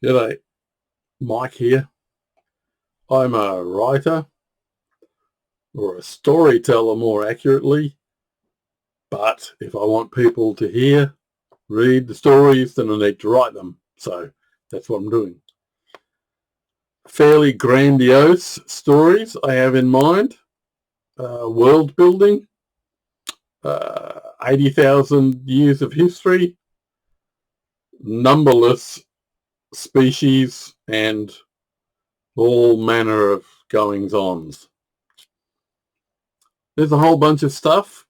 G'day, Mike here. I'm a writer, or a storyteller more accurately, but if I want people to read the stories, then I need to write them. So that's what I'm doing. Fairly grandiose stories I have in mind. World building, 80,000 years of history, numberless species, and all manner of goings-ons. There's a whole bunch of stuff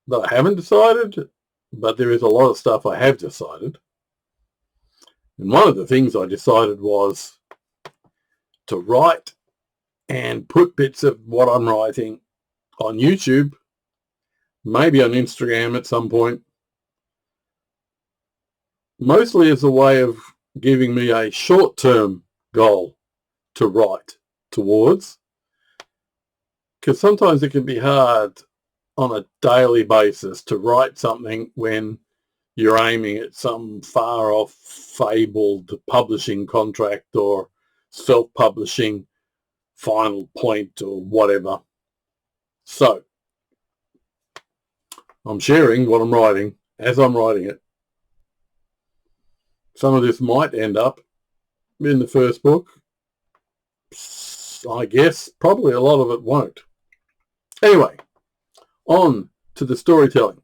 that I haven't decided, but there is a lot of stuff I have decided. And one of the things I decided was to write and put bits of what I'm writing on YouTube, maybe on Instagram at some point, mostly as a way of giving me a short-term goal to write towards, because sometimes it can be hard on a daily basis to write something when you're aiming at some far-off fabled publishing contract or self-publishing final point or whatever. So I'm sharing what I'm writing as I'm writing it. Some of this might end up in the first book. I guess probably a lot of it won't. Anyway, on to the storytelling.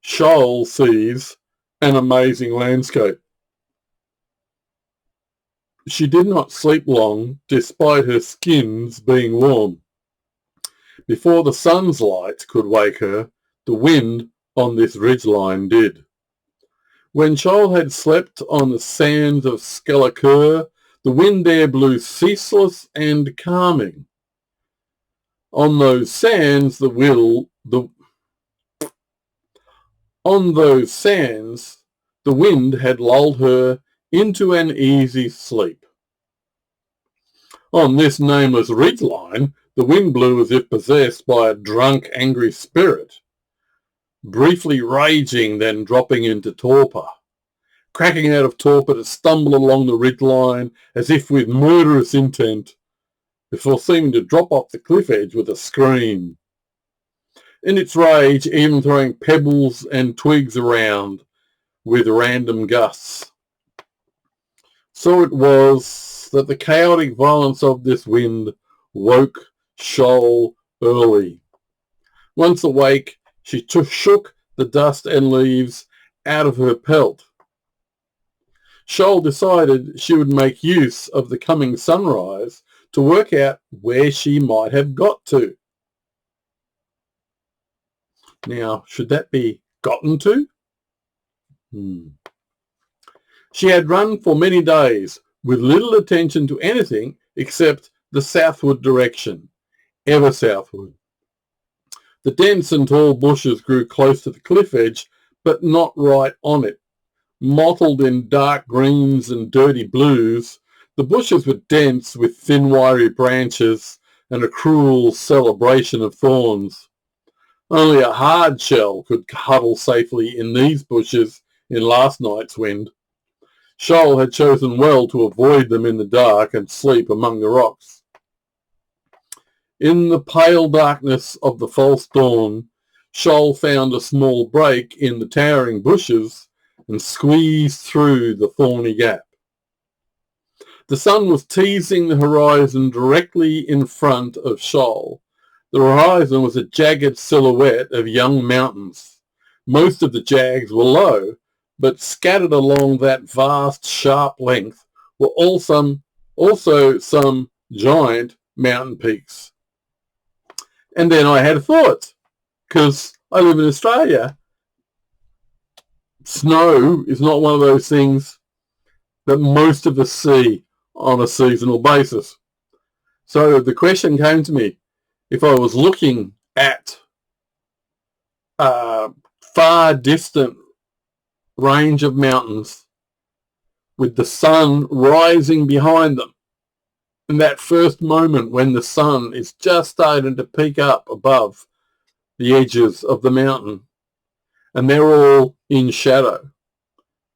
Shoal sees an amazing landscape. She did not sleep long, despite her skins being warm. Before the sun's light could wake her, the wind on this ridgeline did. When Shoal had slept on the sands of Skellikur, the wind there blew ceaseless and calming. On those sands the wind had lulled her into an easy sleep. On this nameless ridgeline the wind blew as if possessed by a drunk, angry spirit, briefly raging, then dropping into torpor, cracking out of torpor to stumble along the ridgeline as if with murderous intent, before seeming to drop off the cliff edge with a scream. In its rage, even throwing pebbles and twigs around with random gusts. So it was that the chaotic violence of this wind woke Shoal early. Once awake, she shook the dust and leaves out of her pelt. Shoal decided she would make use of the coming sunrise to work out where she might have got to. Now, should that be gotten to? She had run for many days with little attention to anything except the southward direction, ever southward. The dense and tall bushes grew close to the cliff edge, but not right on it. Mottled in dark greens and dirty blues, the bushes were dense with thin wiry branches and a cruel celebration of thorns. Only a hard shell could huddle safely in these bushes in last night's wind. Shoal had chosen well to avoid them in the dark and sleep among the rocks. In the pale darkness of the false dawn, Shoal found a small break in the towering bushes and squeezed through the thorny gap. The sun was teasing the horizon directly in front of Shoal. The horizon was a jagged silhouette of young mountains. Most of the jags were low, but scattered along that vast, sharp length were also some giant mountain peaks. And then I had a thought, because I live in Australia. Snow is not one of those things that most of us see on a seasonal basis. So the question came to me, if I was looking at a far distant range of mountains with the sun rising behind them, in that first moment when the sun is just starting to peek up above the edges of the mountain, and they're all in shadow,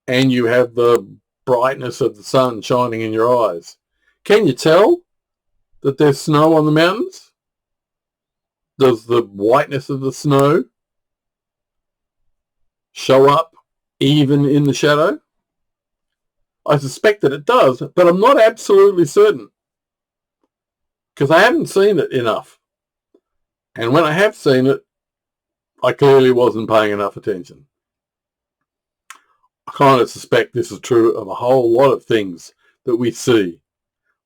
and you have the brightness of the sun shining in your eyes. Can you tell that there's snow on the mountains? Does the whiteness of the snow show up even in the shadow? I suspect that it does, but I'm not absolutely certain because I haven't seen it enough. And when I have seen it, I clearly wasn't paying enough attention. I kind of suspect this is true of a whole lot of things that we see.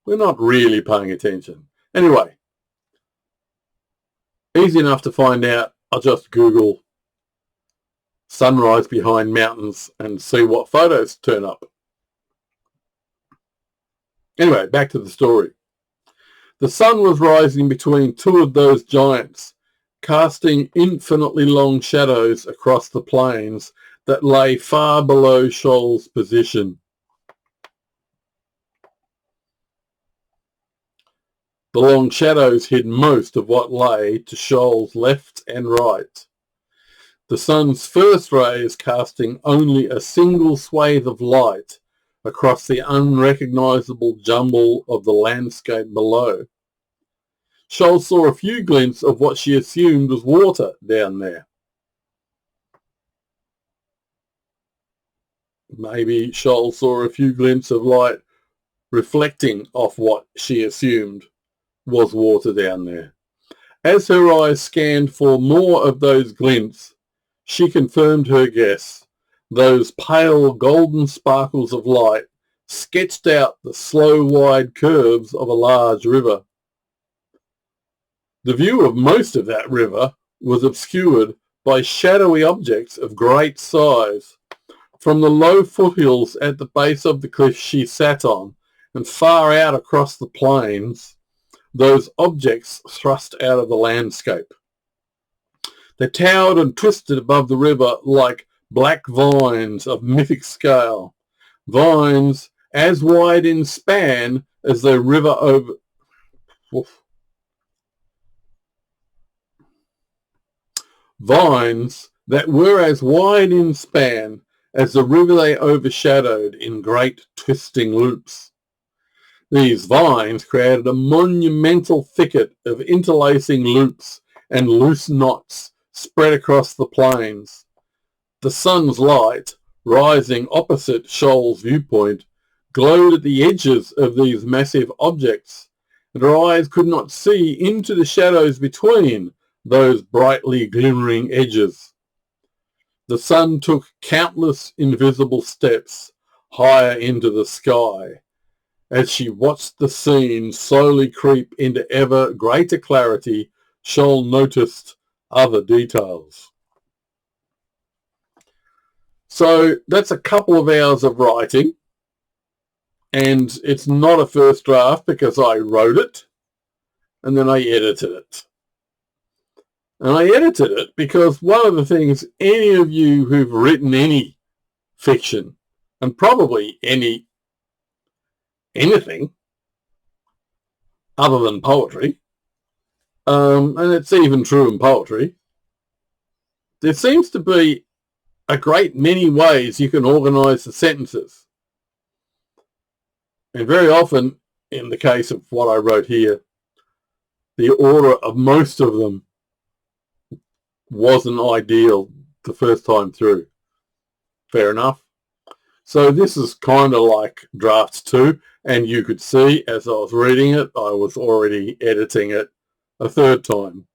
We're not really paying attention. Anyway, easy enough to find out. I'll just Google sunrise behind mountains and see what photos turn up. Anyway, back to the story. The sun was rising between two of those giants, casting infinitely long shadows across the plains that lay far below Shoal's position. The long shadows hid most of what lay to Shoal's left and right. The sun's first rays casting only a single swathe of light across the unrecognisable jumble of the landscape below. Shoal saw a few glints of what she assumed was water down there. Maybe Shoal saw a few glints of light reflecting off what she assumed was water down there. As her eyes scanned for more of those glints, she confirmed her guess. Those pale golden sparkles of light sketched out the slow wide curves of a large river. The view of most of that river was obscured by shadowy objects of great size. From the low foothills at the base of the cliff she sat on and far out across the plains, those objects thrust out of the landscape. They towered and twisted above the river like black vines of mythic scale, vines as wide in span as the river over... Vines that were as wide in span as the river they overshadowed in great twisting loops. These vines created a monumental thicket of interlacing loops and loose knots spread across the plains. The sun's light, rising opposite Shoal's viewpoint, glowed at the edges of these massive objects, and her eyes could not see into the shadows between those brightly glimmering edges. The sun took countless invisible steps higher into the sky. As she watched the scene slowly creep into ever greater clarity, Shoal noticed other details. So that's a couple of hours of writing, and it's not a first draft because I wrote it and then I edited it. And I edited it because one of the things any of you who've written any fiction, and probably anything other than poetry, and it's even true in poetry, there seems to be a great many ways you can organise the sentences. And very often, in the case of what I wrote here, the order of most of them wasn't ideal the first time through. Fair enough. So this is kind of like drafts 2, and you could see as I was reading it, I was already editing it a third time.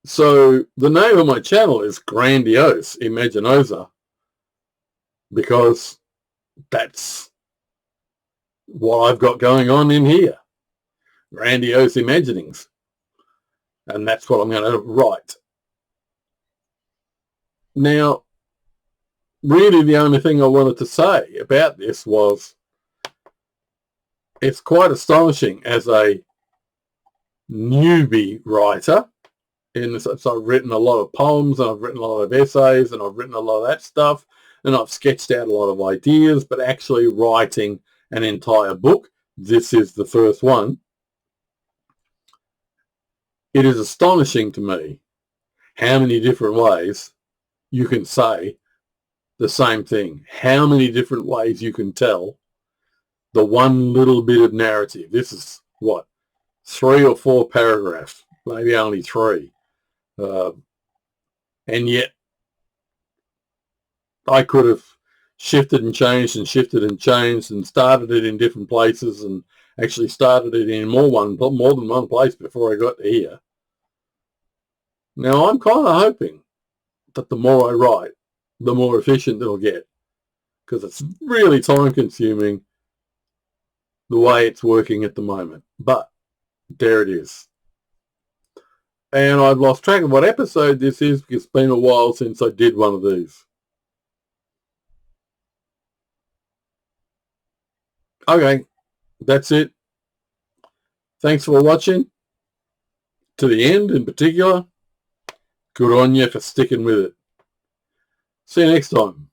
So the name of my channel is Grandiose Imaginosa because that's what I've got going on in here. Grandiose imaginings. And that's what I'm going to write. Now, really the only thing I wanted to say about this was it's quite astonishing as a newbie writer. So I've written a lot of poems and I've written a lot of essays and I've written a lot of that stuff and I've sketched out a lot of ideas, but actually writing an entire book, this is the first one. It is astonishing to me how many different ways you can say the same thing. How many different ways you can tell the one little bit of narrative. This is, what, 3 or 4 paragraphs, maybe only 3. And yet I could have shifted and changed and shifted and changed and started it in different places and actually started it in more than one place before I got to here. Now, I'm kind of hoping that the more I write, the more efficient it'll get, because it's really time-consuming the way it's working at the moment. But there it is. And I've lost track of what episode this is because it's been a while since I did one of these. Okay, that's it. Thanks for watching to the end in particular. Good on you for sticking with it. See you next time.